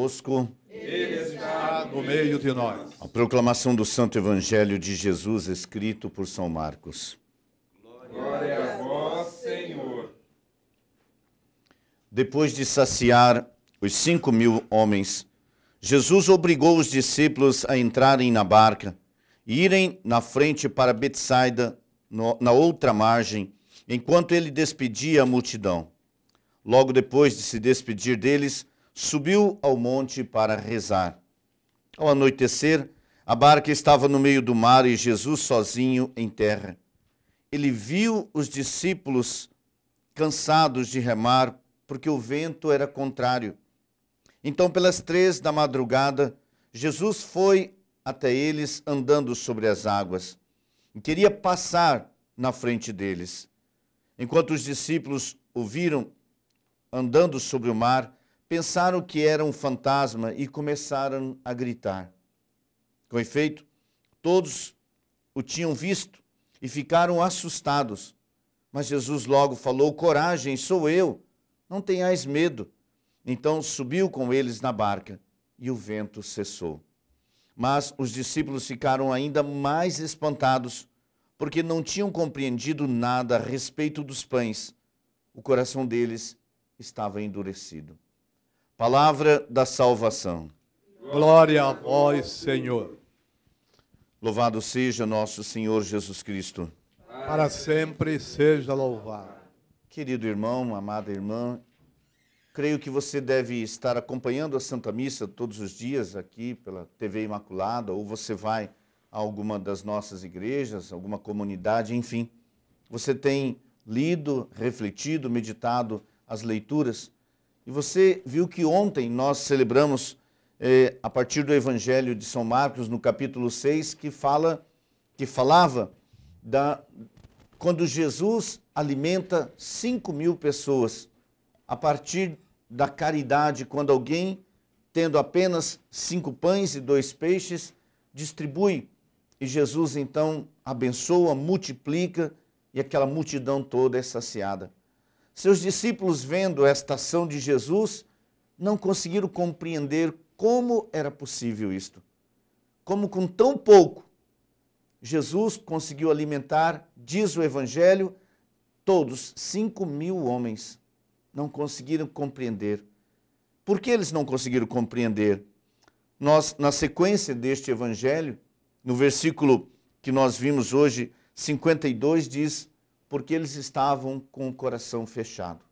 convosco. Ele está no meio de nós. A proclamação do Santo Evangelho de Jesus, escrito por São Marcos. Glória a vós, Senhor. Depois de saciar os 5.000 homens, Jesus obrigou os discípulos a entrarem na barca e irem na frente para Betsaida, na outra margem, enquanto ele despedia a multidão. Logo depois de se despedir deles, subiu ao monte para rezar. Ao anoitecer, a barca estava no meio do mar e Jesus sozinho em terra. Ele viu os discípulos cansados de remar, porque o vento era contrário. Então, pelas 3 da madrugada, Jesus foi até eles andando sobre as águas e queria passar na frente deles. Enquanto os discípulos o viram andando sobre o mar, pensaram que era um fantasma e começaram a gritar. Com efeito, todos o tinham visto e ficaram assustados. Mas Jesus logo falou: coragem, sou eu, não tenhais medo. Então subiu com eles na barca e o vento cessou. Mas os discípulos ficaram ainda mais espantados, porque não tinham compreendido nada a respeito dos pães. O coração deles estava endurecido. Palavra da salvação. Glória a vós, Senhor. Louvado seja nosso Senhor Jesus Cristo. Para sempre seja louvado. Querido irmão, amada irmã, creio que você deve estar acompanhando a Santa Missa todos os dias aqui pela TV Imaculada, ou você vai a alguma das nossas igrejas, alguma comunidade, enfim. Você tem lido, refletido, meditado as leituras. E você viu que ontem nós celebramos, a partir do Evangelho de São Marcos, no capítulo 6, que falava quando Jesus alimenta 5.000 pessoas, a partir da caridade, quando alguém, tendo apenas 5 pães e 2 peixes, distribui. E Jesus então abençoa, multiplica, e aquela multidão toda é saciada. Seus discípulos, vendo esta ação de Jesus, não conseguiram compreender como era possível isto. Como com tão pouco, Jesus conseguiu alimentar, diz o Evangelho, todos, 5.000 homens. Não conseguiram compreender. Por que eles não conseguiram compreender? Nós, na sequência deste Evangelho, no versículo que nós vimos hoje, 52, diz: porque eles estavam com o coração fechado.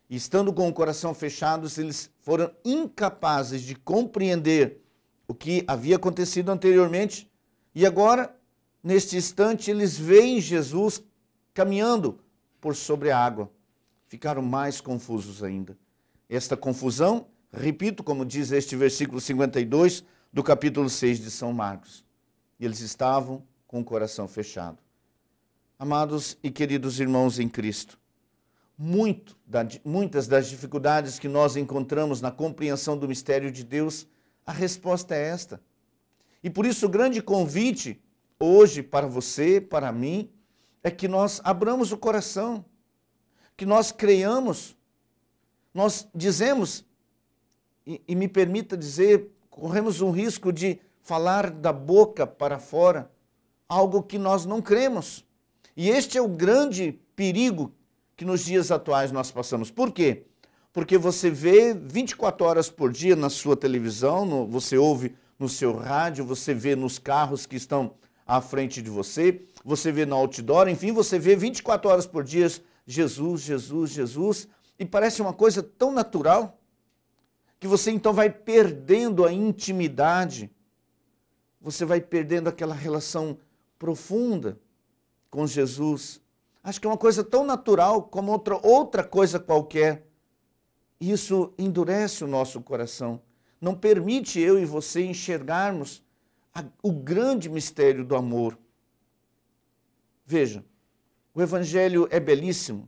E estando com o coração fechado, eles foram incapazes de compreender o que havia acontecido anteriormente. E agora, neste instante, eles veem Jesus caminhando por sobre a água. Ficaram mais confusos ainda. Esta confusão, repito, como diz este versículo 52 do capítulo 6 de São Marcos. Eles estavam com o coração fechado. Amados e queridos irmãos em Cristo, muitas das dificuldades que nós encontramos na compreensão do mistério de Deus, a resposta é esta. E por isso o grande convite hoje para você, para mim, é que nós abramos o coração, que nós creiamos, nós dizemos, e me permita dizer, corremos um risco de falar da boca para fora algo que nós não cremos. E este é o grande perigo que nos dias atuais nós passamos. Por quê? Porque você vê 24 horas por dia na sua televisão, você ouve no seu rádio, você vê nos carros que estão à frente de você, você vê no outdoor, enfim, você vê 24 horas por dia Jesus, Jesus, Jesus, e parece uma coisa tão natural que você então vai perdendo a intimidade, você vai perdendo aquela relação profunda com Jesus. Acho que é uma coisa tão natural como outra coisa qualquer. Isso endurece o nosso coração. Não permite eu e você enxergarmos o grande mistério do amor. Veja, o Evangelho é belíssimo.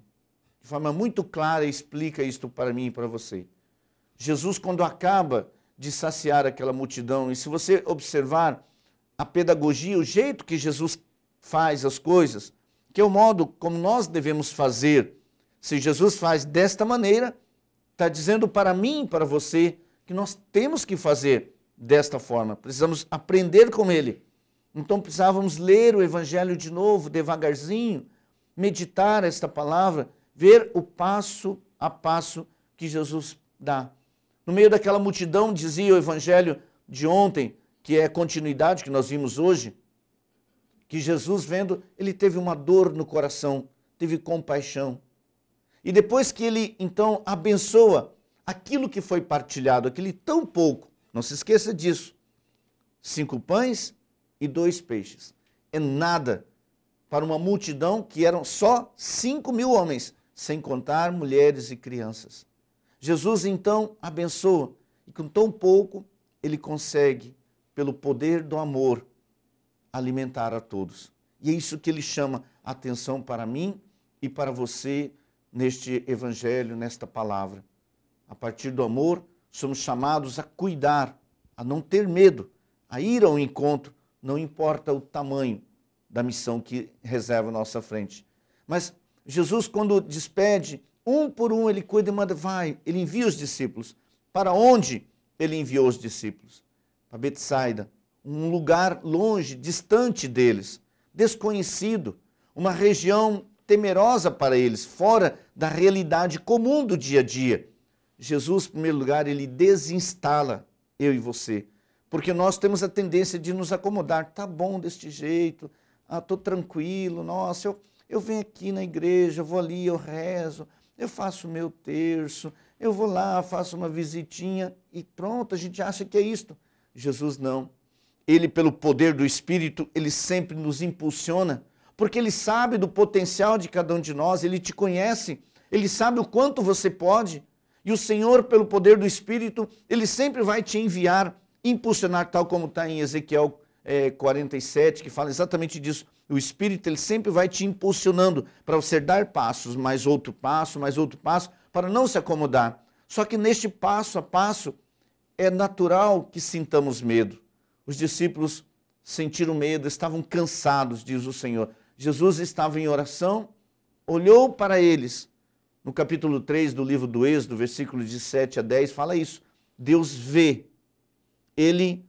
De forma muito clara explica isto para mim e para você. Jesus, quando acaba de saciar aquela multidão, e se você observar a pedagogia, o jeito que Jesus faz as coisas, que é o modo como nós devemos fazer. Se Jesus faz desta maneira, está dizendo para mim e para você que nós temos que fazer desta forma. Precisamos aprender com ele. Então precisávamos ler o Evangelho de novo, devagarzinho, meditar esta palavra, ver o passo a passo que Jesus dá. No meio daquela multidão, dizia o Evangelho de ontem, que é a continuidade que nós vimos hoje, que Jesus vendo, ele teve uma dor no coração, teve compaixão. E depois que ele, então, abençoa aquilo que foi partilhado, aquele tão pouco, não se esqueça disso, 5 pães e 2 peixes. É nada para uma multidão que eram só 5.000 homens, sem contar mulheres e crianças. Jesus, então, abençoa, e com tão pouco, ele consegue, pelo poder do amor, alimentar a todos. E é isso que ele chama a atenção para mim e para você neste evangelho, nesta palavra. A partir do amor, somos chamados a cuidar, a não ter medo, a ir ao encontro, não importa o tamanho da missão que reserva à nossa frente. Mas Jesus, quando despede, um por um, ele cuida e manda, vai, ele envia os discípulos. Para onde ele enviou os discípulos? Para Betsaida, um lugar longe, distante deles, desconhecido, uma região temerosa para eles, fora da realidade comum do dia a dia. Jesus, em primeiro lugar, ele desinstala eu e você, porque nós temos a tendência de nos acomodar. Tá bom deste jeito, estou tranquilo, nossa, eu venho aqui na igreja, eu vou ali, eu rezo, eu faço o meu terço, eu vou lá, faço uma visitinha e pronto, a gente acha que é isto. Jesus não. Ele, pelo poder do Espírito, ele sempre nos impulsiona, porque ele sabe do potencial de cada um de nós, ele te conhece, ele sabe o quanto você pode, e o Senhor, pelo poder do Espírito, ele sempre vai te enviar, impulsionar, tal como está em Ezequiel 47, que fala exatamente disso. O Espírito, ele sempre vai te impulsionando para você dar passos, mais outro passo, para não se acomodar. Só que neste passo a passo, é natural que sintamos medo. Os discípulos sentiram medo, estavam cansados, diz o Senhor. Jesus estava em oração, olhou para eles. No capítulo 3 do livro do Êxodo, versículos de 7 a 10, fala isso. Deus vê, ele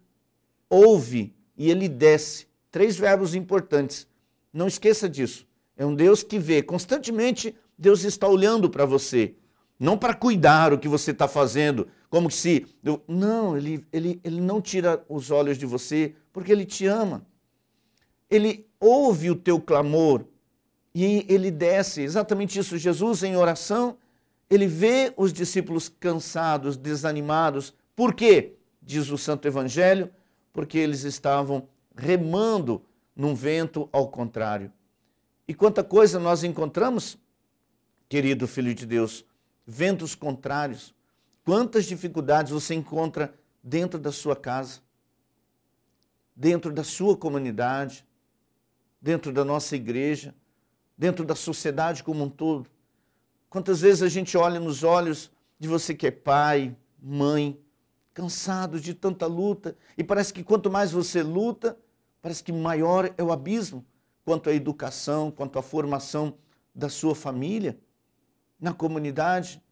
ouve e ele desce. 3 verbos importantes. Não esqueça disso. É um Deus que vê. Constantemente, Deus está olhando para você. Não para cuidar o que você está fazendo, como se... Não, ele não tira os olhos de você, porque ele te ama. Ele ouve o teu clamor e ele desce. Exatamente isso. Jesus, em oração, ele vê os discípulos cansados, desanimados. Por quê? Diz o Santo Evangelho, porque eles estavam remando num vento ao contrário. E quanta coisa nós encontramos, querido filho de Deus, ventos contrários. Quantas dificuldades você encontra dentro da sua casa, dentro da sua comunidade, dentro da nossa igreja, dentro da sociedade como um todo. Quantas vezes a gente olha nos olhos de você que é pai, mãe, cansado de tanta luta, e parece que quanto mais você luta, parece que maior é o abismo quanto à educação, quanto à formação da sua família, na comunidade.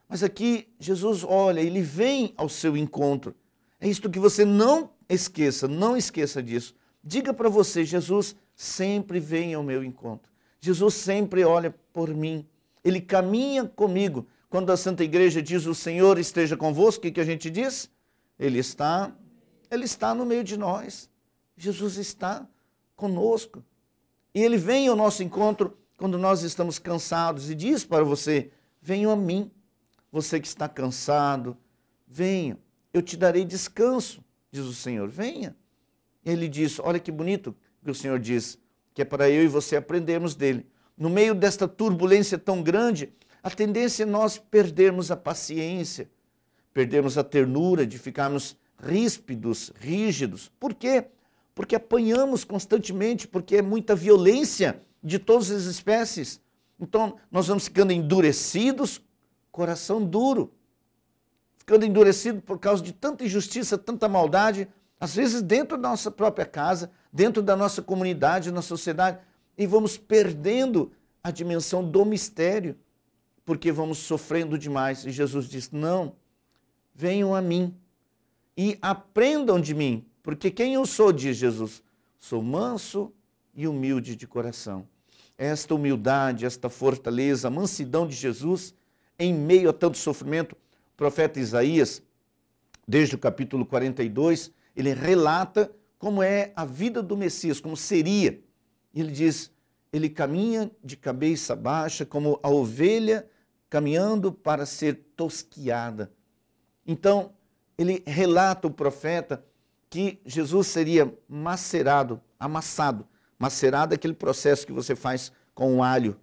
Mas aqui Jesus olha, ele vem ao seu encontro. É isto que você não esqueça disso. Diga para você, Jesus sempre vem ao meu encontro. Jesus sempre olha por mim. Ele caminha comigo. Quando a Santa Igreja diz o Senhor esteja convosco, o que a gente diz? Ele está no meio de nós. Jesus está conosco. E ele vem ao nosso encontro quando nós estamos cansados e diz para você, venham a mim. Você que está cansado, venha, eu te darei descanso, diz o Senhor, venha. Ele diz, olha que bonito que o Senhor diz, que é para eu e você aprendermos dele. No meio desta turbulência tão grande, a tendência é nós perdermos a paciência, perdermos a ternura, de ficarmos ríspidos, rígidos. Por quê? Porque apanhamos constantemente, porque é muita violência de todas as espécies. Então, nós vamos ficando endurecidos, coração duro, ficando endurecido por causa de tanta injustiça, tanta maldade, às vezes dentro da nossa própria casa, dentro da nossa comunidade, na sociedade, e vamos perdendo a dimensão do mistério, porque vamos sofrendo demais. E Jesus diz, não, venham a mim e aprendam de mim, porque quem eu sou, diz Jesus, sou manso e humilde de coração. Esta humildade, esta fortaleza, a mansidão de Jesus em meio a tanto sofrimento, o profeta Isaías, desde o capítulo 42, ele relata como é a vida do Messias, como seria. Ele diz, ele caminha de cabeça baixa, como a ovelha caminhando para ser tosquiada. Então, ele relata, o profeta, que Jesus seria macerado, amassado. Macerado é aquele processo que você faz com o alho.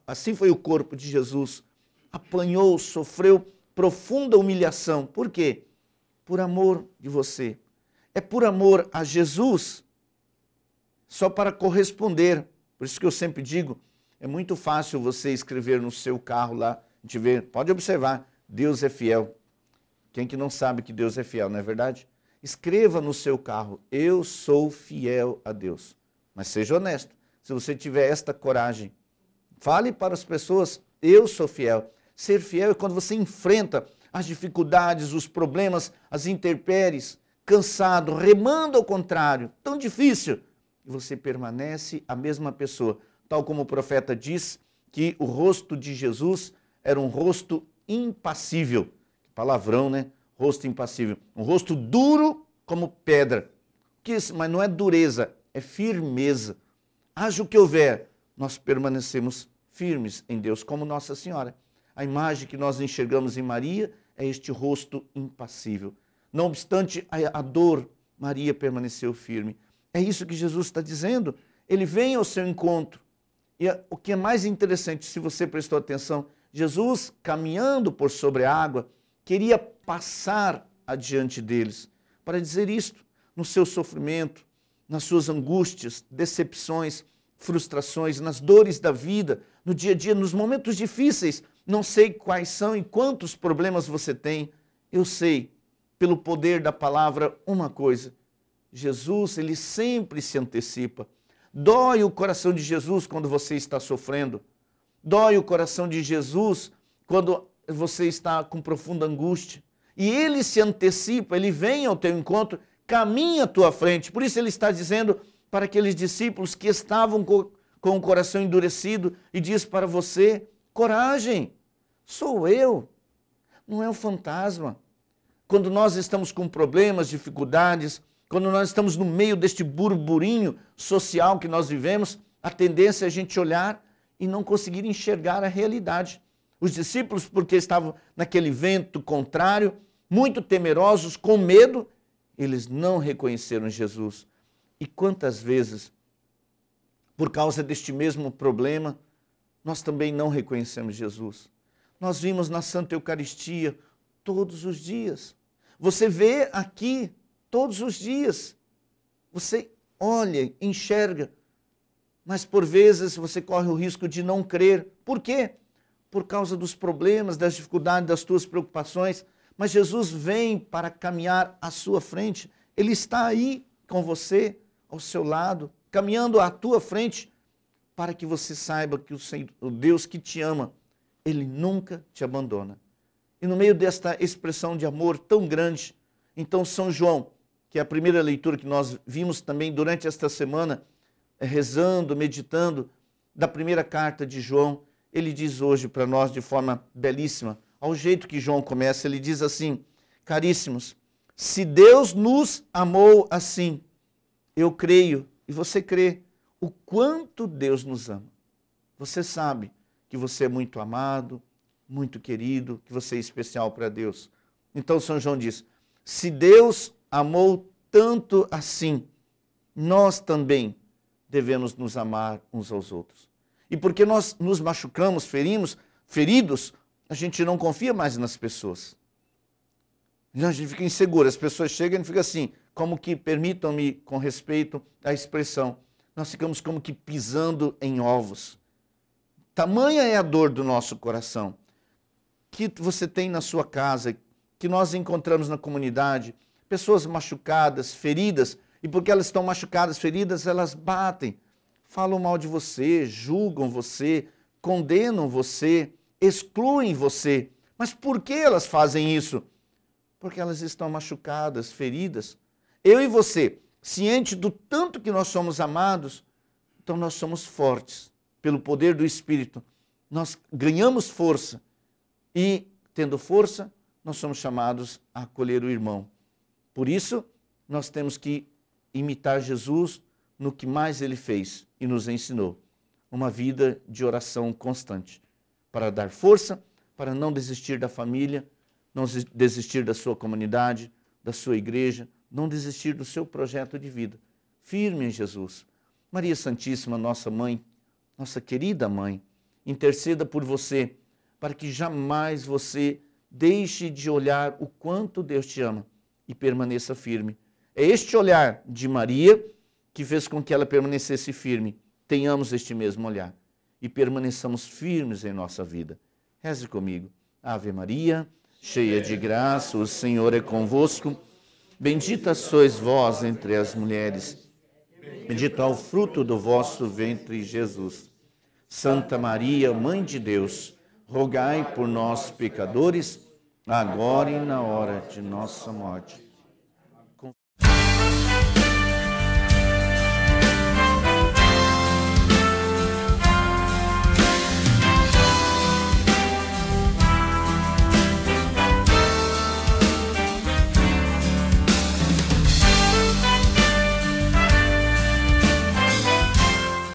Assim foi o corpo de Jesus. Apanhou, sofreu profunda humilhação. Por quê? Por amor de você. É por amor a Jesus, só para corresponder. Por isso que eu sempre digo, é muito fácil você escrever no seu carro lá, a gente vê, pode observar, Deus é fiel. Quem que não sabe que Deus é fiel, não é verdade? Escreva no seu carro, eu sou fiel a Deus. Mas seja honesto, se você tiver esta coragem, fale para as pessoas, eu sou fiel. Ser fiel é quando você enfrenta as dificuldades, os problemas, as intempéries, cansado, remando ao contrário, tão difícil, e você permanece a mesma pessoa. Tal como o profeta diz que o rosto de Jesus era um rosto impassível. Palavrão, né? Rosto impassível. Um rosto duro como pedra. Mas não é dureza, é firmeza. Haja o que houver, nós permanecemos firmes em Deus, como Nossa Senhora. A imagem que nós enxergamos em Maria é este rosto impassível. Não obstante a dor, Maria permaneceu firme. É isso que Jesus está dizendo. Ele vem ao seu encontro. E o que é mais interessante, se você prestou atenção, Jesus, caminhando por sobre a água, queria passar adiante deles para dizer isto, no seu sofrimento, nas suas angústias, decepções, frustrações, nas dores da vida, no dia a dia, nos momentos difíceis. Não sei quais são e quantos problemas você tem. Eu sei, pelo poder da palavra, uma coisa. Jesus, ele sempre se antecipa. Dói o coração de Jesus quando você está sofrendo. Dói o coração de Jesus quando você está com profunda angústia. E ele se antecipa, ele vem ao teu encontro, caminha à tua frente. Por isso ele está dizendo para aqueles discípulos que estavam com o coração endurecido e diz para você, coragem, sou eu, não é o fantasma. Quando nós estamos com problemas, dificuldades, quando nós estamos no meio deste burburinho social que nós vivemos, a tendência é a gente olhar e não conseguir enxergar a realidade. Os discípulos, porque estavam naquele vento contrário, muito temerosos, com medo, eles não reconheceram Jesus. E quantas vezes, por causa deste mesmo problema, nós também não reconhecemos Jesus. Nós vimos na Santa Eucaristia todos os dias. Você vê aqui todos os dias. Você olha, enxerga, mas por vezes você corre o risco de não crer. Por quê? Por causa dos problemas, das dificuldades, das tuas preocupações. Mas Jesus vem para caminhar à sua frente. Ele está aí com você, ao seu lado, caminhando à tua frente, para que você saiba que o Deus que te ama, Ele nunca te abandona. E no meio desta expressão de amor tão grande, então São João, que é a primeira leitura que nós vimos também durante esta semana, rezando, meditando, da primeira carta de João, ele diz hoje para nós de forma belíssima, ao jeito que João começa, ele diz assim, caríssimos, se Deus nos amou assim, eu creio, e você crê, o quanto Deus nos ama. Você sabe que você é muito amado, muito querido, que você é especial para Deus. Então São João diz, se Deus amou tanto assim, nós também devemos nos amar uns aos outros. E porque nós nos machucamos, feridos, a gente não confia mais nas pessoas. A gente fica inseguro, as pessoas chegam e fica assim, como que, permitam-me com respeito à expressão, nós ficamos como que pisando em ovos. Tamanha é a dor do nosso coração, que você tem na sua casa, que nós encontramos na comunidade, pessoas machucadas, feridas, e porque elas estão machucadas, feridas, elas batem, falam mal de você, julgam você, condenam você, excluem você. Mas por que elas fazem isso? Porque elas estão machucadas, feridas. Eu e você, ciente do tanto que nós somos amados, então nós somos fortes. Pelo poder do Espírito, nós ganhamos força. E, tendo força, nós somos chamados a acolher o irmão. Por isso, nós temos que imitar Jesus no que mais ele fez e nos ensinou. Uma vida de oração constante, para dar força, para não desistir da família, não desistir da sua comunidade, da sua igreja, não desistir do seu projeto de vida. Firme em Jesus. Maria Santíssima, nossa mãe, nossa querida mãe, interceda por você, para que jamais você deixe de olhar o quanto Deus te ama e permaneça firme. É este olhar de Maria que fez com que ela permanecesse firme. Tenhamos este mesmo olhar e permaneçamos firmes em nossa vida. Reze comigo. Ave Maria, cheia de graça, o Senhor é convosco. Bendita sois vós entre as mulheres. Bendito é o fruto do vosso ventre, Jesus. Santa Maria, Mãe de Deus, rogai por nós, pecadores, agora e na hora de nossa morte.